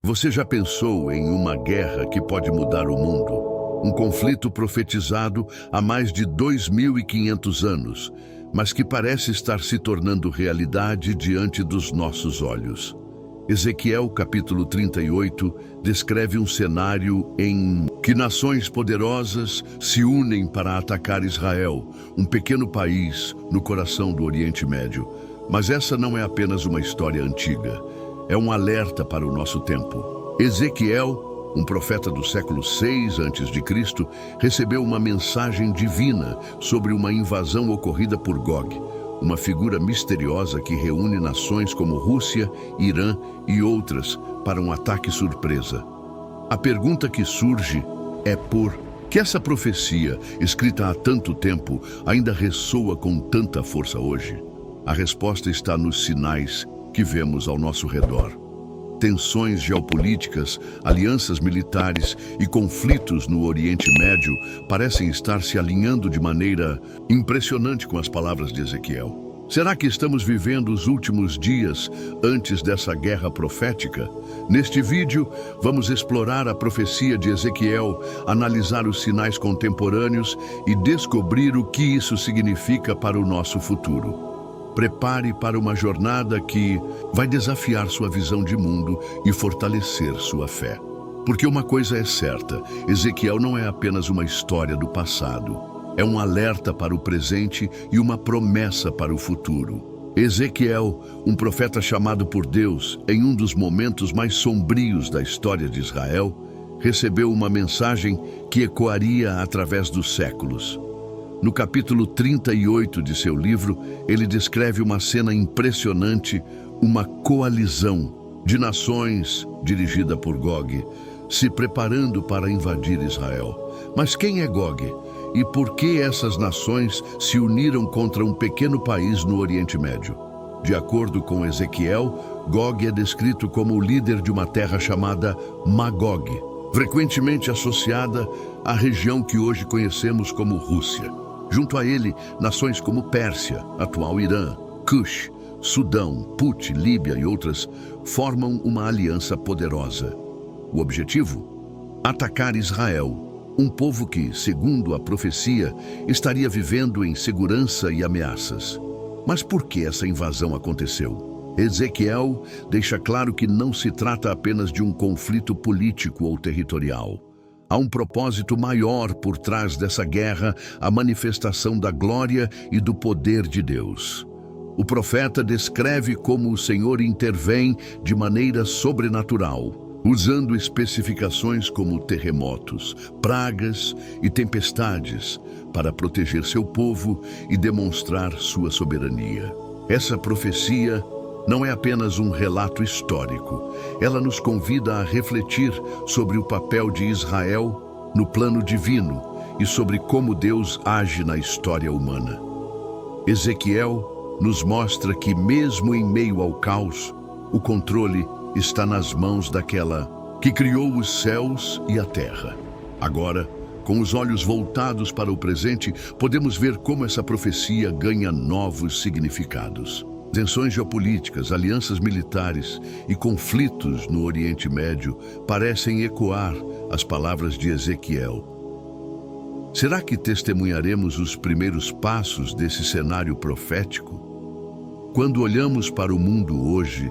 Você já pensou em uma guerra que pode mudar o mundo? Um conflito profetizado há mais de 2.500 anos, mas que parece estar se tornando realidade diante dos nossos olhos. Ezequiel, capítulo 38, descreve um cenário em que nações poderosas se unem para atacar Israel, um pequeno país no coração do Oriente Médio. Mas essa não é apenas uma história antiga, é um alerta para o nosso tempo. Ezequiel, um profeta do século 6 a.C., recebeu uma mensagem divina sobre uma invasão ocorrida por Gog, uma figura misteriosa que reúne nações como Rússia, Irã e outras para um ataque surpresa. A pergunta que surge é por que essa profecia, escrita há tanto tempo, ainda ressoa com tanta força hoje? A resposta está nos sinais que vemos ao nosso redor. Tensões geopolíticas, alianças militares e conflitos no Oriente Médio parecem estar se alinhando de maneira impressionante com as palavras de Ezequiel. Será que estamos vivendo os últimos dias antes dessa guerra profética? Neste vídeo, vamos explorar a profecia de Ezequiel, analisar os sinais contemporâneos e descobrir o que isso significa para o nosso futuro. Prepare para uma jornada que vai desafiar sua visão de mundo e fortalecer sua fé. Porque uma coisa é certa, Ezequiel não é apenas uma história do passado. É um alerta para o presente e uma promessa para o futuro. Ezequiel, um profeta chamado por Deus em um dos momentos mais sombrios da história de Israel, recebeu uma mensagem que ecoaria através dos séculos. No capítulo 38 de seu livro, ele descreve uma cena impressionante, uma coalizão de nações dirigida por Gog, se preparando para invadir Israel. Mas quem é Gog? E por que essas nações se uniram contra um pequeno país no Oriente Médio? De acordo com Ezequiel, Gog é descrito como o líder de uma terra chamada Magog, frequentemente associada à região que hoje conhecemos como Rússia. Junto a ele, nações como Pérsia, atual Irã, Cush, Sudão, Put, Líbia e outras formam uma aliança poderosa. O objetivo? Atacar Israel, um povo que, segundo a profecia, estaria vivendo em segurança e ameaças. Mas por que essa invasão aconteceu? Ezequiel deixa claro que não se trata apenas de um conflito político ou territorial. Há um propósito maior por trás dessa guerra, a manifestação da glória e do poder de Deus. O profeta descreve como o Senhor intervém de maneira sobrenatural, usando especificações como terremotos, pragas e tempestades para proteger seu povo e demonstrar sua soberania. Essa profecia não é apenas um relato histórico. Ela nos convida a refletir sobre o papel de Israel no plano divino e sobre como Deus age na história humana. Ezequiel nos mostra que, mesmo em meio ao caos, o controle está nas mãos daquela que criou os céus e a terra. Agora, com os olhos voltados para o presente, podemos ver como essa profecia ganha novos significados. Tensões geopolíticas, alianças militares e conflitos no Oriente Médio parecem ecoar as palavras de Ezequiel. Será que testemunharemos os primeiros passos desse cenário profético? Quando olhamos para o mundo hoje,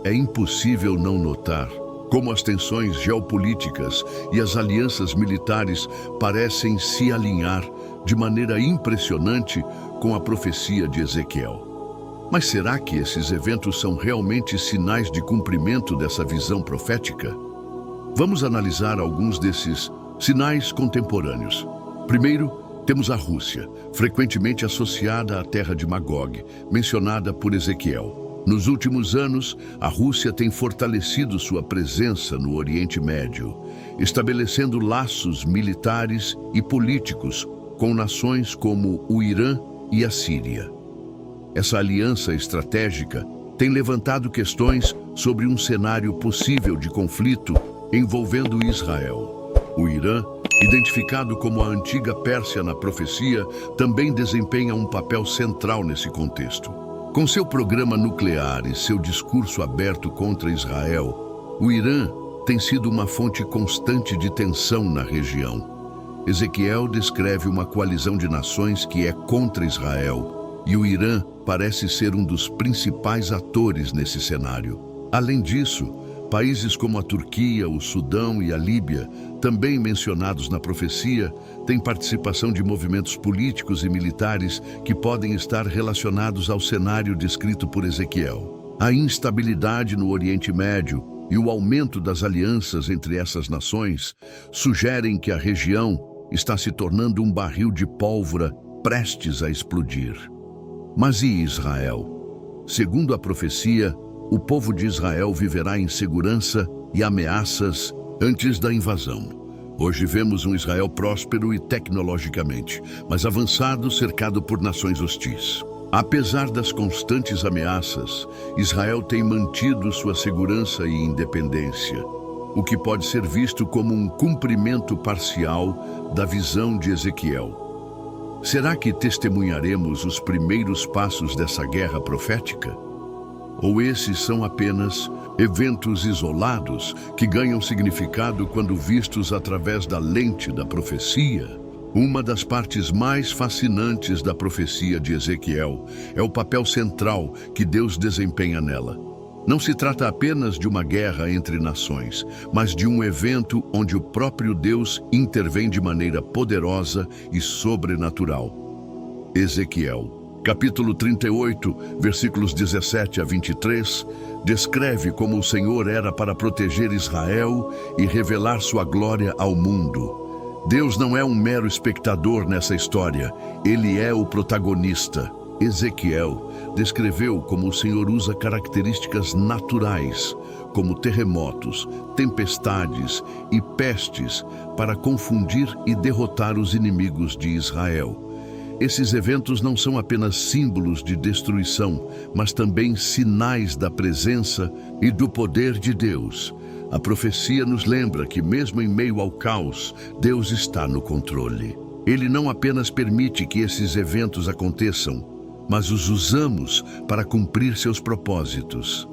é impossível não notar como as tensões geopolíticas e as alianças militares parecem se alinhar de maneira impressionante com a profecia de Ezequiel. Mas será que esses eventos são realmente sinais de cumprimento dessa visão profética? Vamos analisar alguns desses sinais contemporâneos. Primeiro, temos a Rússia, frequentemente associada à terra de Magog, mencionada por Ezequiel. Nos últimos anos, a Rússia tem fortalecido sua presença no Oriente Médio, estabelecendo laços militares e políticos com nações como o Irã e a Síria. Essa aliança estratégica tem levantado questões sobre um cenário possível de conflito envolvendo Israel. O Irã, identificado como a antiga Pérsia na profecia, também desempenha um papel central nesse contexto. Com seu programa nuclear e seu discurso aberto contra Israel, o Irã tem sido uma fonte constante de tensão na região. Ezequiel descreve uma coalizão de nações que é contra Israel, e o Irã parece ser um dos principais atores nesse cenário. Além disso, países como a Turquia, o Sudão e a Líbia, também mencionados na profecia, têm participação de movimentos políticos e militares que podem estar relacionados ao cenário descrito por Ezequiel. A instabilidade no Oriente Médio e o aumento das alianças entre essas nações sugerem que a região está se tornando um barril de pólvora prestes a explodir. Mas e Israel? Segundo a profecia, o povo de Israel viverá em segurança e ameaças antes da invasão. Hoje vemos um Israel próspero e tecnologicamente, mas avançado, cercado por nações hostis. Apesar das constantes ameaças, Israel tem mantido sua segurança e independência, o que pode ser visto como um cumprimento parcial da visão de Ezequiel. Será que testemunharemos os primeiros passos dessa guerra profética? Ou esses são apenas eventos isolados que ganham significado quando vistos através da lente da profecia? Uma das partes mais fascinantes da profecia de Ezequiel é o papel central que Deus desempenha nela. Não se trata apenas de uma guerra entre nações, mas de um evento onde o próprio Deus intervém de maneira poderosa e sobrenatural. Ezequiel, capítulo 38, versículos 17 a 23, descreve como o Senhor era para proteger Israel e revelar sua glória ao mundo. Deus não é um mero espectador nessa história, ele é o protagonista. Ezequiel descreveu como o Senhor usa características naturais, como terremotos, tempestades e pestes, para confundir e derrotar os inimigos de Israel. Esses eventos não são apenas símbolos de destruição, mas também sinais da presença e do poder de Deus. A profecia nos lembra que, mesmo em meio ao caos, Deus está no controle. Ele não apenas permite que esses eventos aconteçam, mas os usamos para cumprir seus propósitos.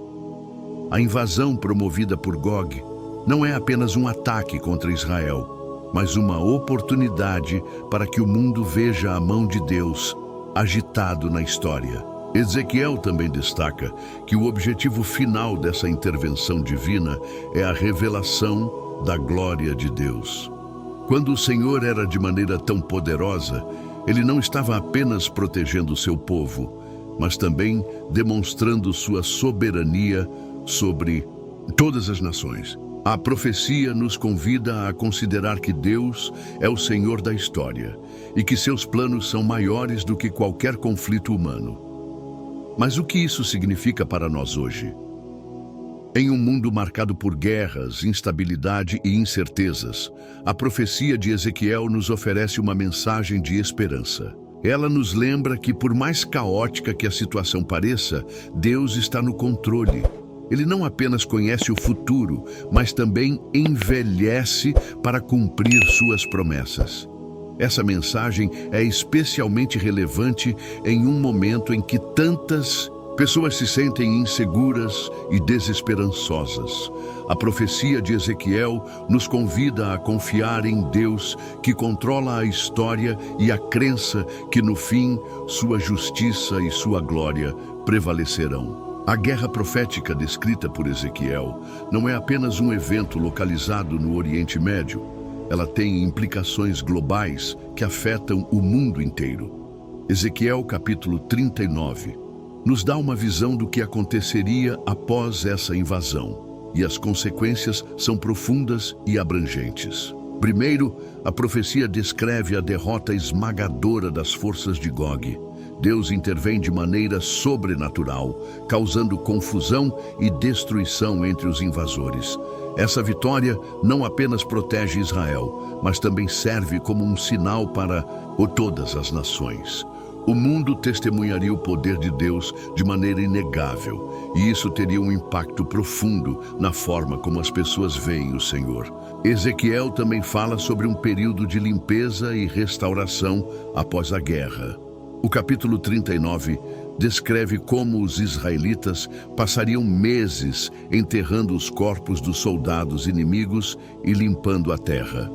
A invasão promovida por Gog não é apenas um ataque contra Israel, mas uma oportunidade para que o mundo veja a mão de Deus agitado na história. Ezequiel também destaca que o objetivo final dessa intervenção divina é a revelação da glória de Deus. Quando o Senhor era de maneira tão poderosa, ele não estava apenas protegendo o seu povo, mas também demonstrando sua soberania sobre todas as nações. A profecia nos convida a considerar que Deus é o Senhor da história e que seus planos são maiores do que qualquer conflito humano. Mas o que isso significa para nós hoje? Em um mundo marcado por guerras, instabilidade e incertezas, a profecia de Ezequiel nos oferece uma mensagem de esperança. Ela nos lembra que, por mais caótica que a situação pareça, Deus está no controle. Ele não apenas conhece o futuro, mas também envelhece para cumprir suas promessas. Essa mensagem é especialmente relevante em um momento em que tantas pessoas se sentem inseguras e desesperançosas. A profecia de Ezequiel nos convida a confiar em Deus, que controla a história, e a crença que, no fim, sua justiça e sua glória prevalecerão. A guerra profética descrita por Ezequiel não é apenas um evento localizado no Oriente Médio. Ela tem implicações globais que afetam o mundo inteiro. Ezequiel capítulo 39 nos dá uma visão do que aconteceria após essa invasão, e as consequências são profundas e abrangentes. Primeiro, a profecia descreve a derrota esmagadora das forças de Gog. Deus intervém de maneira sobrenatural, causando confusão e destruição entre os invasores. Essa vitória não apenas protege Israel, mas também serve como um sinal para todas as nações. O mundo testemunharia o poder de Deus de maneira inegável, e isso teria um impacto profundo na forma como as pessoas veem o Senhor. Ezequiel também fala sobre um período de limpeza e restauração após a guerra. O capítulo 39 descreve como os israelitas passariam meses enterrando os corpos dos soldados inimigos e limpando a terra.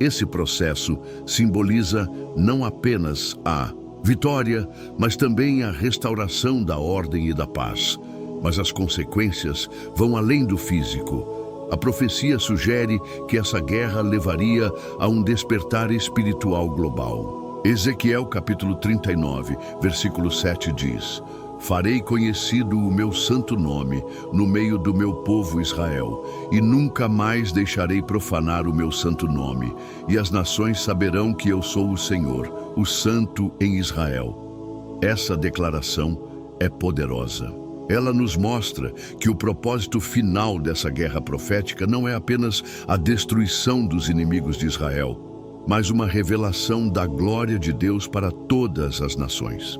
Esse processo simboliza não apenas a vitória, mas também a restauração da ordem e da paz. Mas as consequências vão além do físico. A profecia sugere que essa guerra levaria a um despertar espiritual global. Ezequiel capítulo 39, versículo 7 diz: Farei conhecido o meu santo nome no meio do meu povo Israel, e nunca mais deixarei profanar o meu santo nome, e as nações saberão que eu sou o Senhor, o Santo em Israel. Essa declaração é poderosa. Ela nos mostra que o propósito final dessa guerra profética não é apenas a destruição dos inimigos de Israel, mas uma revelação da glória de Deus para todas as nações.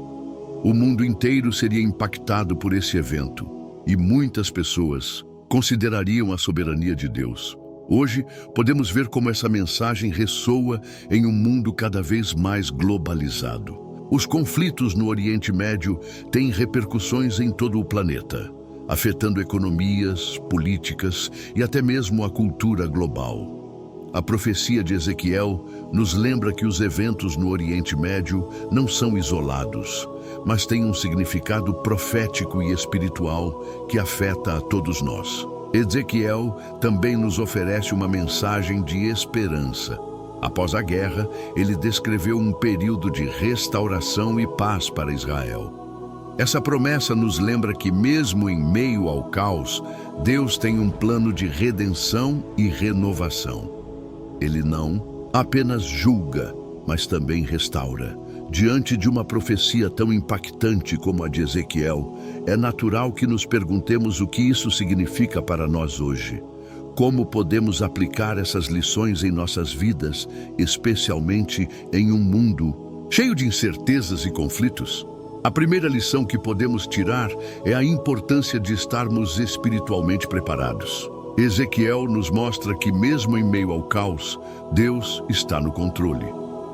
O mundo inteiro seria impactado por esse evento, e muitas pessoas considerariam a soberania de Deus. Hoje, podemos ver como essa mensagem ressoa em um mundo cada vez mais globalizado. Os conflitos no Oriente Médio têm repercussões em todo o planeta, afetando economias, políticas e até mesmo a cultura global. A profecia de Ezequiel nos lembra que os eventos no Oriente Médio não são isolados, mas têm um significado profético e espiritual que afeta a todos nós. Ezequiel também nos oferece uma mensagem de esperança. Após a guerra, ele descreveu um período de restauração e paz para Israel. Essa promessa nos lembra que, mesmo em meio ao caos, Deus tem um plano de redenção e renovação. Ele não apenas julga, mas também restaura. Diante de uma profecia tão impactante como a de Ezequiel, é natural que nos perguntemos o que isso significa para nós hoje. Como podemos aplicar essas lições em nossas vidas, especialmente em um mundo cheio de incertezas e conflitos? A primeira lição que podemos tirar é a importância de estarmos espiritualmente preparados. Ezequiel nos mostra que, mesmo em meio ao caos, Deus está no controle.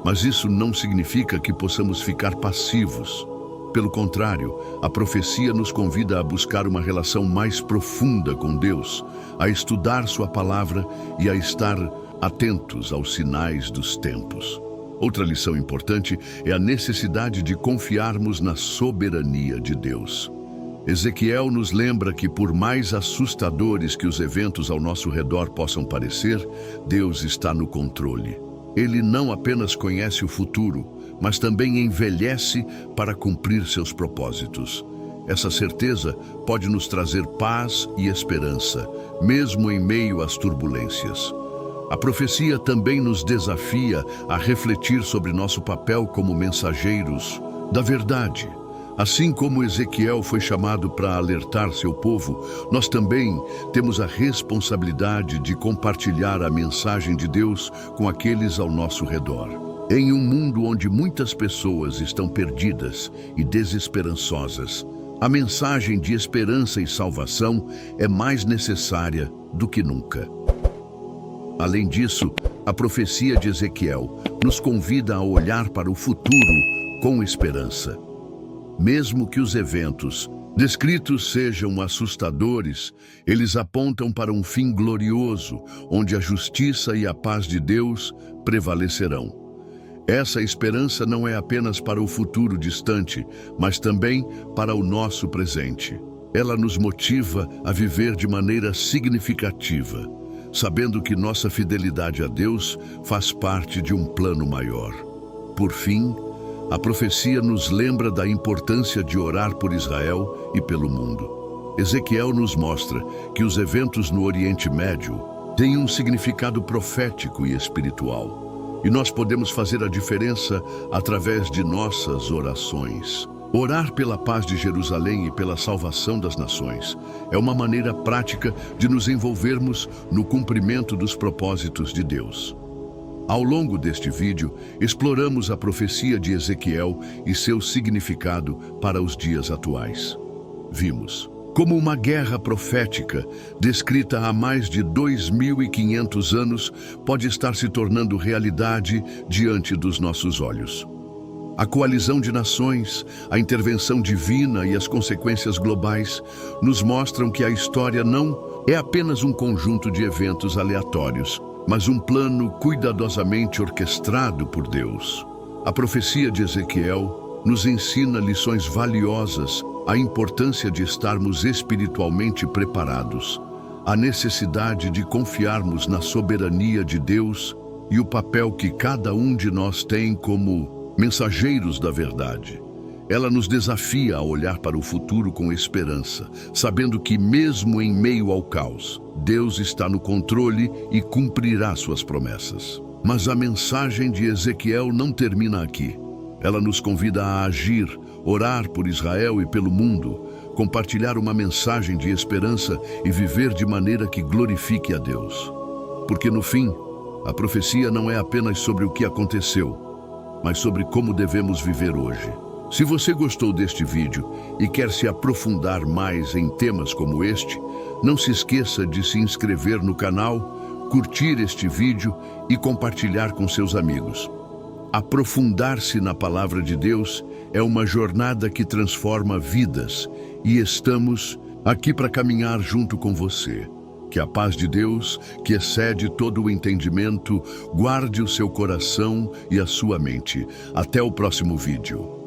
Mas isso não significa que possamos ficar passivos. Pelo contrário, a profecia nos convida a buscar uma relação mais profunda com Deus, a estudar sua palavra e a estar atentos aos sinais dos tempos. Outra lição importante é a necessidade de confiarmos na soberania de Deus. Ezequiel nos lembra que, por mais assustadores que os eventos ao nosso redor possam parecer, Deus está no controle. Ele não apenas conhece o futuro, mas também envelhece para cumprir seus propósitos. Essa certeza pode nos trazer paz e esperança, mesmo em meio às turbulências. A profecia também nos desafia a refletir sobre nosso papel como mensageiros da verdade. Assim como Ezequiel foi chamado para alertar seu povo, nós também temos a responsabilidade de compartilhar a mensagem de Deus com aqueles ao nosso redor. Em um mundo onde muitas pessoas estão perdidas e desesperançosas, a mensagem de esperança e salvação é mais necessária do que nunca. Além disso, a profecia de Ezequiel nos convida a olhar para o futuro com esperança. Mesmo que os eventos descritos sejam assustadores, eles apontam para um fim glorioso, onde a justiça e a paz de Deus prevalecerão. Essa esperança não é apenas para o futuro distante, mas também para o nosso presente. Ela nos motiva a viver de maneira significativa, sabendo que nossa fidelidade a Deus faz parte de um plano maior. Por fim, a profecia nos lembra da importância de orar por Israel e pelo mundo. Ezequiel nos mostra que os eventos no Oriente Médio têm um significado profético e espiritual, e nós podemos fazer a diferença através de nossas orações. Orar pela paz de Jerusalém e pela salvação das nações é uma maneira prática de nos envolvermos no cumprimento dos propósitos de Deus. Ao longo deste vídeo, exploramos a profecia de Ezequiel e seu significado para os dias atuais. Vimos como uma guerra profética, descrita há mais de 2.500 anos, pode estar se tornando realidade diante dos nossos olhos. A coalizão de nações, a intervenção divina e as consequências globais nos mostram que a história não é apenas um conjunto de eventos aleatórios, mas um plano cuidadosamente orquestrado por Deus. A profecia de Ezequiel nos ensina lições valiosas, a importância de estarmos espiritualmente preparados, a necessidade de confiarmos na soberania de Deus e o papel que cada um de nós tem como mensageiros da verdade. Ela nos desafia a olhar para o futuro com esperança, sabendo que mesmo em meio ao caos, Deus está no controle e cumprirá suas promessas. Mas a mensagem de Ezequiel não termina aqui. Ela nos convida a agir, orar por Israel e pelo mundo, compartilhar uma mensagem de esperança e viver de maneira que glorifique a Deus. Porque no fim, a profecia não é apenas sobre o que aconteceu, mas sobre como devemos viver hoje. Se você gostou deste vídeo e quer se aprofundar mais em temas como este, não se esqueça de se inscrever no canal, curtir este vídeo e compartilhar com seus amigos. Aprofundar-se na palavra de Deus é uma jornada que transforma vidas e estamos aqui para caminhar junto com você. Que a paz de Deus, que excede todo o entendimento, guarde o seu coração e a sua mente. Até o próximo vídeo.